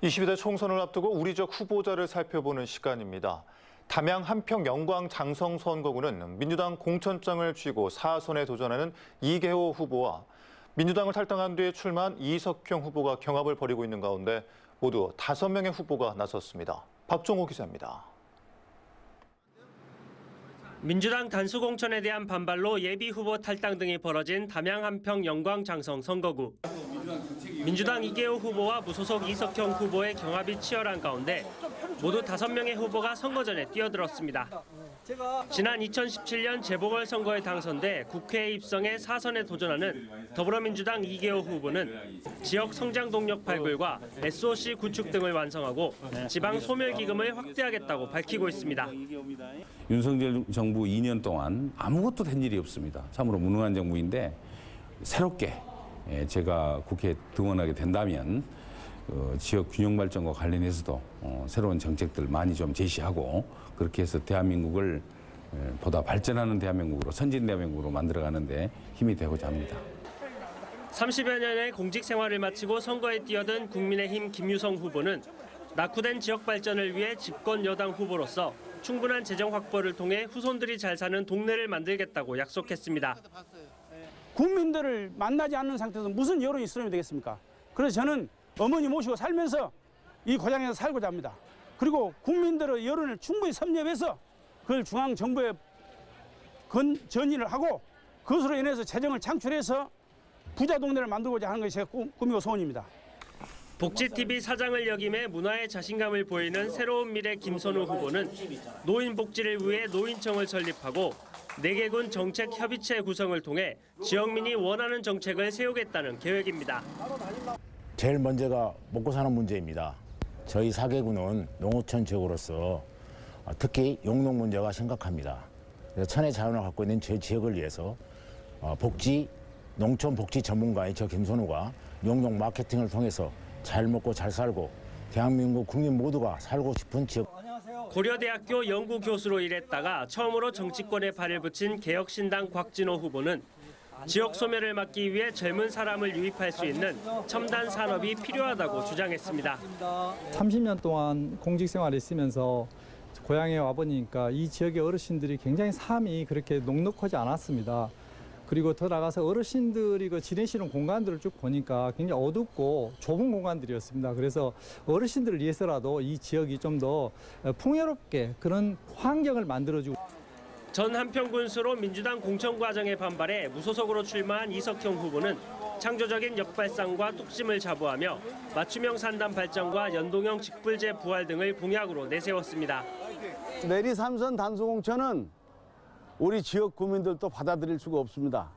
22대 총선을 앞두고 우리 지역 후보자를 살펴보는 시간입니다. 담양 한평 영광 장성 선거구는 민주당 공천장을 쥐고 4선에 도전하는 이계호 후보와 민주당을 탈당한 뒤에 출마한 이석형 후보가 경합을 벌이고 있는 가운데 모두 5명의 후보가 나섰습니다. 박종호 기자입니다. 민주당 단수 공천에 대한 반발로 예비 후보 탈당 등이 벌어진 담양 한평 영광 장성 선거구. 민주당 이계호 후보와 무소속 이석형 후보의 경합이 치열한 가운데 모두 5명의 후보가 선거전에 뛰어들었습니다. 지난 2017년 재보궐선거에 당선돼 국회에 입성해 4선에 도전하는 더불어민주당 이계호 후보는 지역 성장 동력 발굴과 SOC 구축 등을 완성하고 지방 소멸 기금을 확대하겠다고 밝히고 있습니다. 윤석열 정부 2년 동안 아무것도 된 일이 없습니다. 참으로 무능한 정부인데 새롭게 제가 국회에 등원하게 된다면 지역 균형 발전과 관련해서도 새로운 정책들 많이 좀 제시하고 그렇게 해서 대한민국을 보다 발전하는 대한민국으로 선진 대한민국으로 만들어가는데 힘이 되고자 합니다. 30여 년의 공직 생활을 마치고 선거에 뛰어든 국민의힘 김유성 후보는 낙후된 지역 발전을 위해 집권 여당 후보로서 충분한 재정 확보를 통해 후손들이 잘 사는 동네를 만들겠다고 약속했습니다. 국민들을 만나지 않는 상태에서 무슨 여론이 수렴이 되겠습니까? 그래서 저는 어머니 모시고 살면서 이 고장에서 살고자 합니다. 그리고 국민들의 여론을 충분히 섭렵해서 그걸 중앙정부에 전의를 하고 그것으로 인해서 재정을 창출해서 부자 동네를 만들고자 하는 것이 제 꿈이고 소원입니다. 복지TV 사장을 역임해 문화에 자신감을 보이는 새로운 미래 김선우 후보는 노인 복지를 위해 노인청을 설립하고 4개군 정책협의체 구성을 통해 지역민이 원하는 정책을 세우겠다는 계획입니다. 제일 먼저가 먹고 사는 문제입니다. 저희 4개군은 농어촌 지역으로서 특히 용농 문제가 심각합니다. 천혜 자연을 갖고 있는 제 지역을 위해서 농촌 복지 전문가인 저 김선우가 용농 마케팅을 통해서 잘 먹고 잘 살고 대한민국 국민 모두가 살고 싶은 지역. 고려대학교 연구교수로 일했다가 처음으로 정치권에 발을 붙인 개혁신당 곽진호 후보는 지역 소멸을 막기 위해 젊은 사람을 유입할 수 있는 첨단 산업이 필요하다고 주장했습니다. 30년 동안 공직 생활을 했으면서 고향에 와보니까 이 지역의 어르신들이 굉장히 삶이 그렇게 녹록하지 않았습니다. 그리고 더 나가서 어르신들이 지내시는 공간들을 쭉 보니까 굉장히 어둡고 좁은 공간들이었습니다. 그래서 어르신들을 위해서라도 이 지역이 좀 더 풍요롭게 그런 환경을 만들어주고. 전 한평군수로 민주당 공천 과정에 반발해 무소속으로 출마한 이석형 후보는 창조적인 역발상과 뚝심을 자부하며 맞춤형 산단 발전과 연동형 직불제 부활 등을 공약으로 내세웠습니다. 내리 3선 단수 공천은 우리 지역 구민들도 받아들일 수가 없습니다.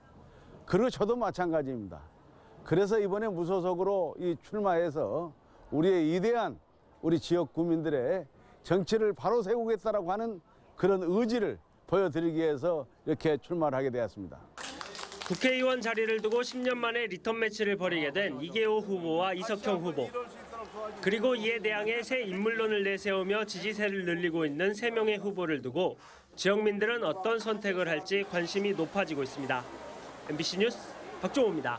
그리고 저도 마찬가지입니다. 그래서 이번에 무소속으로 출마해서 우리의 이대한 우리 지역 구민들의 정치를 바로 세우겠다라고 하는 그런 의지를 보여드리기 위해서 이렇게 출마를 하게 되었습니다. 국회의원 자리를 두고 10년 만에 리턴 매치를 벌이게 된 이계호 후보와 이석형 후보. 그리고 이에 대항해 새 인물론을 내세우며 지지세를 늘리고 있는 3명의 후보를 두고 지역민들은 어떤 선택을 할지 관심이 높아지고 있습니다. MBC 뉴스 박종호입니다.